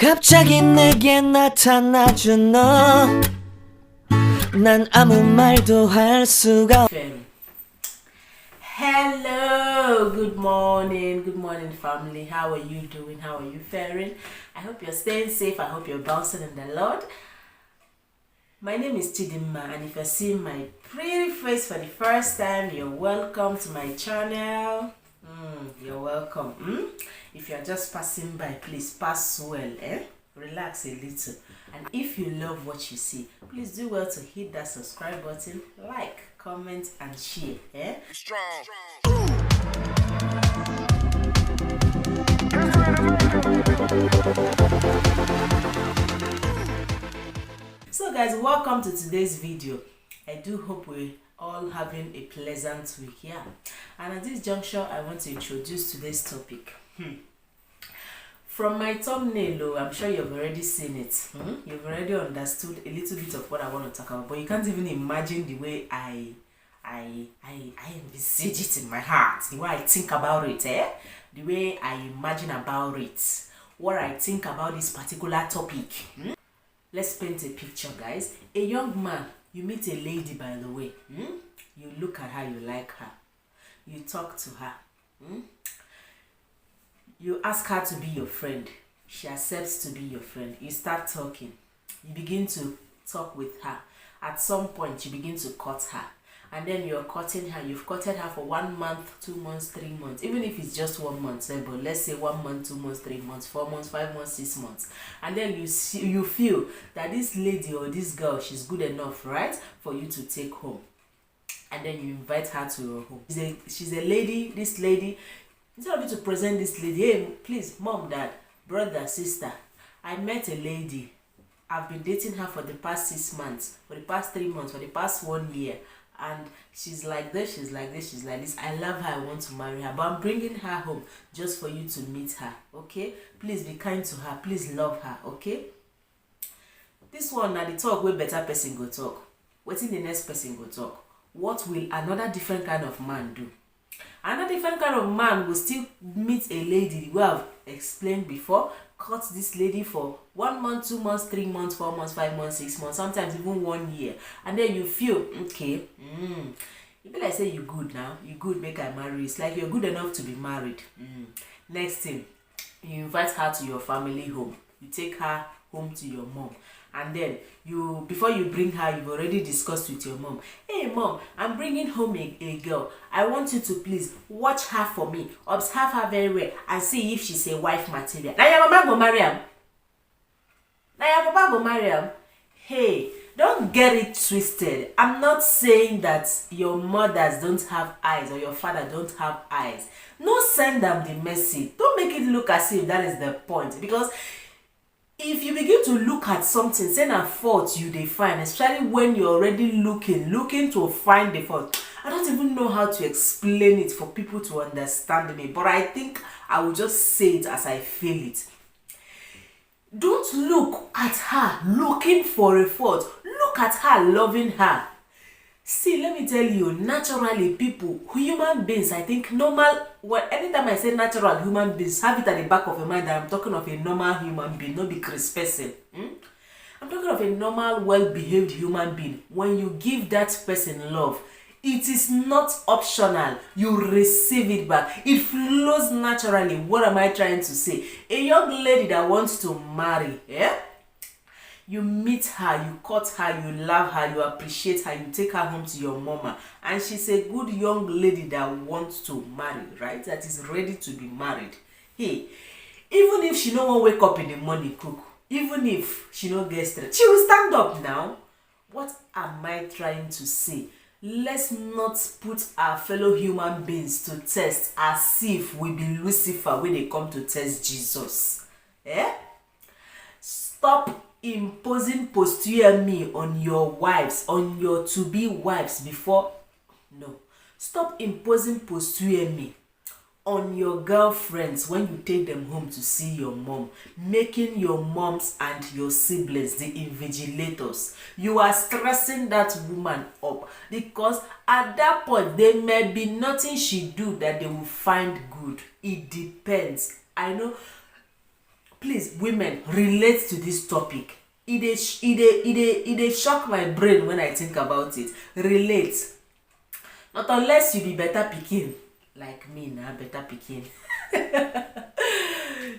갑자기 내게 나타나준 너. 난 아무 말도 할 수가. Hello, good morning family. How are you doing? How are you faring? I hope you're staying safe. I hope you're bouncing in the Lord. My name is Chidimma, and if you're seeing my pretty face for the first time, you're welcome to my channel. You're welcome. If you're just passing by, please pass well, relax a little. And if you love what you see, please do well to hit that subscribe button, like, comment, and share. Strong. So guys, welcome to today's video. I do hope we're all having a pleasant week, and at this juncture I want to introduce today's topic. From my thumbnail, I'm sure you've already seen it. You've already understood a little bit of what I want to talk about, but you can't even imagine the way I envisage it in my heart, the way I think about it, the way I imagine about it, what I think about this particular topic. Let's paint a picture, guys. A young man, you meet a lady, by the way. You look at her, you like her. You talk to her. You ask her to be your friend. She accepts to be your friend. You start talking. You begin to talk with her. At some point, you begin to court her. And then you're courting her. You've courted her for 1 month, 2 months, 3 months. Even if it's just 1 month, but let's say 1 month, 2 months, 3 months, 4 months, 5 months, 6 months. And then you feel that this lady or this girl, she's good enough, right, for you to take home. And then you invite her to your home. She's a lady, this lady. Instead of you to present this lady, hey, please, mom, dad, brother, sister, I met a lady. I've been dating her for the past 6 months, for the past 3 months, for the past 1 year. And she's like this, she's like this, she's like this. I love her, I want to marry her. But I'm bringing her home just for you to meet her, okay? Please be kind to her. Please love her, okay? This one, now the talk where better person go talk. Waiting the next person go talk. What will another different kind of man do? Another different kind of man will still meet a lady we have explained before, cut this lady for 1 month, 2 months, 3 months, 4 months, 5 months, 6 months, sometimes even 1 year. And then you feel, okay, you be like say you good now, you good, make I marry. It's like you're good enough to be married. Next thing, you invite her to your family home. You take her home to your mom. And then before you bring her, you've already discussed with your mom. Hey mom, I'm bringing home a girl. I want you to please watch her for me, observe her very well, and see if she's a wife material. Now your mama go marry him. Now your papa go marry him. Hey, don't get it twisted. I'm not saying that your mothers don't have eyes or your father don't have eyes. No, send them the message. Don't make it look as if that is the point, because if you begin to look at something, say a fault you define, especially when you're already looking to find the fault. I don't even know how to explain it for people to understand me, but I think I will just say it as I feel it. Don't look at her looking for a fault. Look at her loving her. See, let me tell you, naturally people, human beings, I think normal, anytime I say natural human beings, have it at the back of your mind that I'm talking of a normal human being, not be Chris person. I'm talking of a normal, well-behaved human being. When you give that person love, it is not optional. You receive it back. It flows naturally. What am I trying to say? A young lady that wants to marry, you meet her, you court her, you love her, you appreciate her, you take her home to your mama, and she's a good young lady that wants to marry, right? That is ready to be married. Hey, even if she no wan wake up in the morning cook, even if she no get strength, she will stand up now. What am I trying to say? Let's not put our fellow human beings to test as if we be Lucifer when they come to test Jesus. Stop imposing posture me on your wives, on your to-be wives before. No. Stop imposing posture me on your girlfriends when you take them home to see your mom, making your moms and your siblings the invigilators. You are stressing that woman up because at that point there may be nothing she do that they will find good. It depends. I know Please, women, relate to this topic. It dey shock my brain when I think about it. Relate. Not unless you be better pikin like me na better pikin.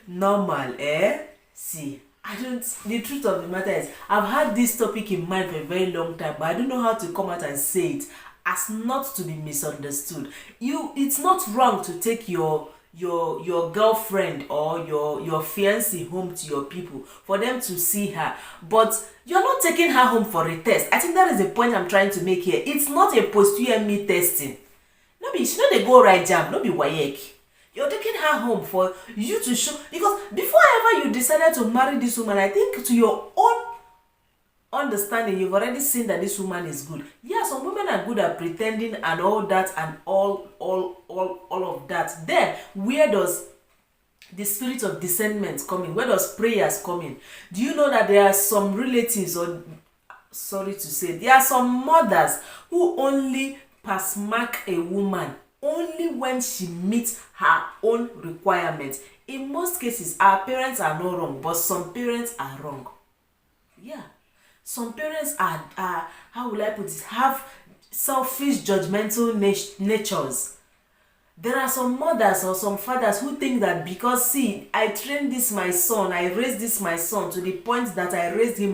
Normal, eh? See, I don't. The truth of the matter is, I've had this topic in mind for a very long time, but I don't know how to come out and say it as not to be misunderstood. It's not wrong to take your girlfriend or your fiancé home to your people for them to see her, but you're not taking her home for a test. I think that is the point I'm trying to make here. It's not a post-UME testing. No be, she no dey go right jam, no be WAEC. You're taking her home for you to show, because before ever you decided to marry this woman, I think to your own understanding, you've already seen that this woman is good. Yeah, some women are good at pretending and all that and all of that. Then where does the spirit of discernment come in? Where does prayers come in? Do you know that there are some relatives, or sorry to say, there are some mothers who only pass mark a woman only when she meets her own requirements? In most cases, our parents are not wrong, but some parents are wrong. Yeah. Some parents are how will I put it, have selfish, judgmental natures. There are some mothers or some fathers who think that because, see, I trained this my son, I raised this my son to the point that I raised him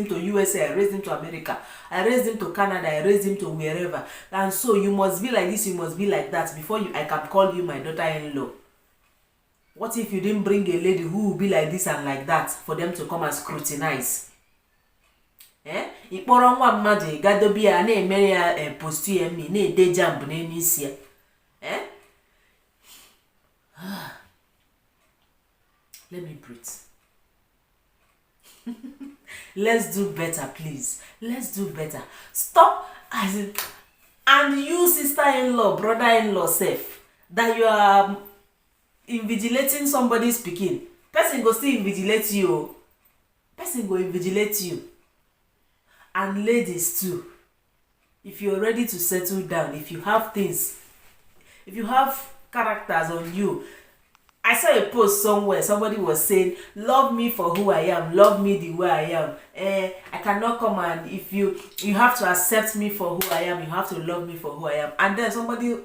to USA, I raised him to America, I raised him to Canada, I raised him to wherever, and so you must be like this, you must be like that before I can call you my daughter-in-law. What if you didn't bring a lady who will be like this and like that for them to come and scrutinize? Ikpọrọ nwa mmadụ gadobe ya na-emere ya post-UME na-ede jamb n'elu isi ya. Let me breathe. Let's do better, please. Let's do better. Stop as in, and you sister-in-law, brother-in-law safe, that you are invigilating somebody's pikin. Person go still invigilate you. Person go invigilate you. And ladies too, if you're ready to settle down, if you have things, if you have characters on you. I saw a post somewhere, somebody was saying, love me for who I am, love me the way I am. I cannot come, and if you have to accept me for who I am, you have to love me for who I am. And then somebody,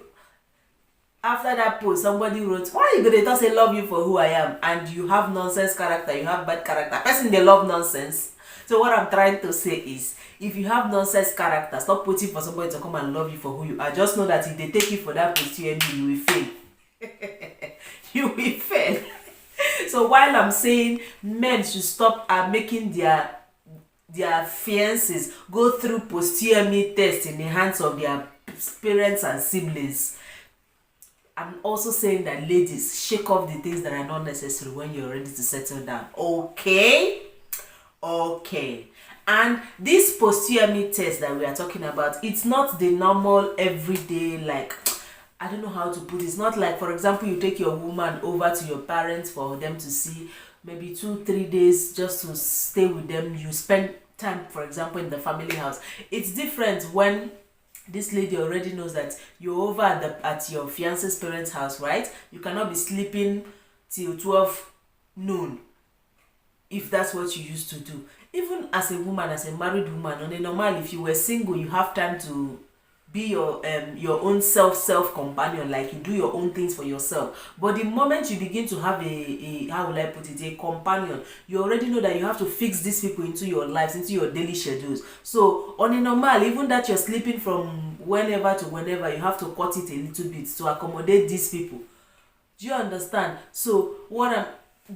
after that post, somebody wrote, why are you going to say love you for who I am, and you have nonsense character, you have bad character? Person, they love nonsense. So what I'm trying to say is, if you have nonsense character, stop waiting for somebody to come and love you for who you are. Just know that if they take you for that post-UME, you will fail. You will fail. So while I'm saying men should stop making their fiancés go through post-UME tests in the hands of their parents and siblings, I'm also saying that ladies, shake off the things that are not necessary when you're ready to settle down. Okay? Okay. And this post-UME test that we are talking about, it's not the normal everyday, like, I don't know how to put it. It's not like, for example, you take your woman over to your parents for them to see, maybe 2-3 days just to stay with them. You spend time, for example, in the family house. It's different when this lady already knows that you're over at your fiance's parents' house, right? You cannot be sleeping till 12 noon if that's what you used to do. Even as a woman, as a married woman, on a normal, if you were single, you have time to be your own self companion, like you do your own things for yourself. But the moment you begin to have a how will I put it, a companion, you already know that you have to fix these people into your lives, into your daily schedules. So on a normal, even that you're sleeping from whenever to whenever, you have to cut it a little bit to accommodate these people. Do you understand? So what I'm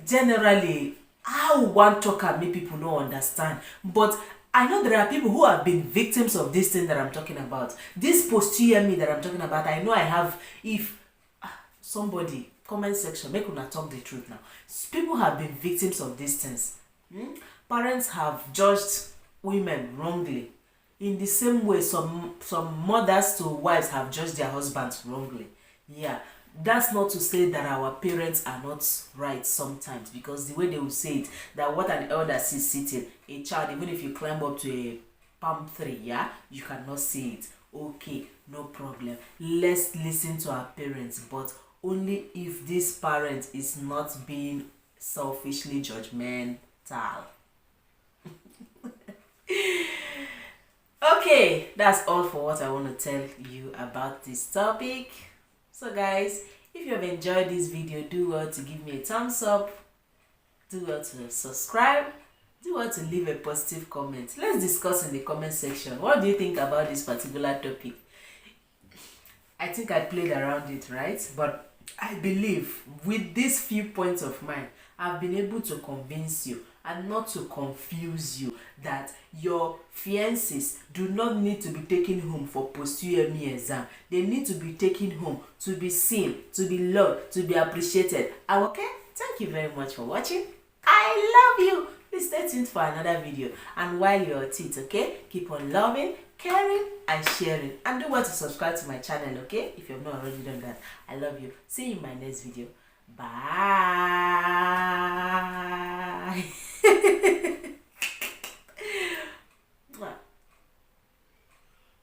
generally, how one talker make people not understand, but I know there are people who have been victims of this thing that I'm talking about. This post-UME that I'm talking about, I know I have. If somebody, comment section, make una talk the truth now. People have been victims of these things. Parents have judged women wrongly. In the same way, some mothers to wives have judged their husbands wrongly. Yeah. That's not to say that our parents are not right sometimes, because the way they will say it, that what an elder sees sitting, a child, even if you climb up to a palm tree, yeah, you cannot see it. Okay, no problem. Let's listen to our parents, but only if this parent is not being selfishly judgmental. Okay, that's all for what I want to tell you about this topic. So guys, if you have enjoyed this video, do well to give me a thumbs up, do well to subscribe, do well to leave a positive comment. Let's discuss in the comment section. What do you think about this particular topic? I think I played around it, right? But I believe with these few points of mine, I've been able to convince you and not to confuse you that your fiancés do not need to be taken home for post-UME exam. They need to be taken home to be seen, to be loved, to be appreciated. Okay? Thank you very much for watching. I love you. Please stay tuned for another video. And while you're at it, okay? Keep on loving, caring, and sharing. And do want to subscribe to my channel, okay? If you have not already done that. I love you. See you in my next video. Bye.